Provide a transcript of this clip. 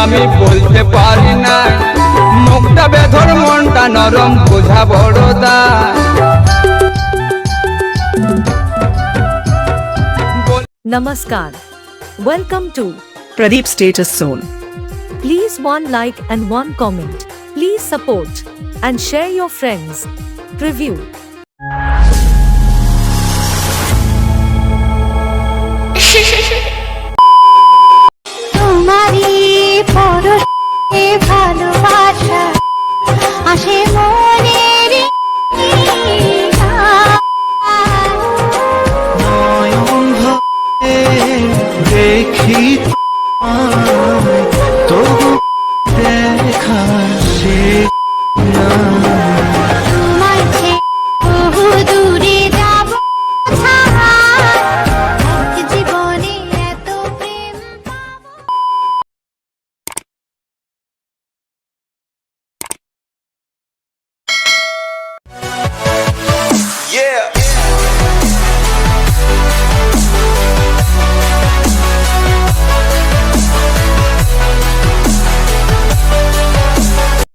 আমি বলতে পারি না, মুখটা বেধর মনটা নরম বোঝা বড়দা। Namaskar. Welcome to Pradeep Status Zone. Please one like and one comment. Please support and share your friends. Preview. তোমারই পরশে ভালোবাসা আসে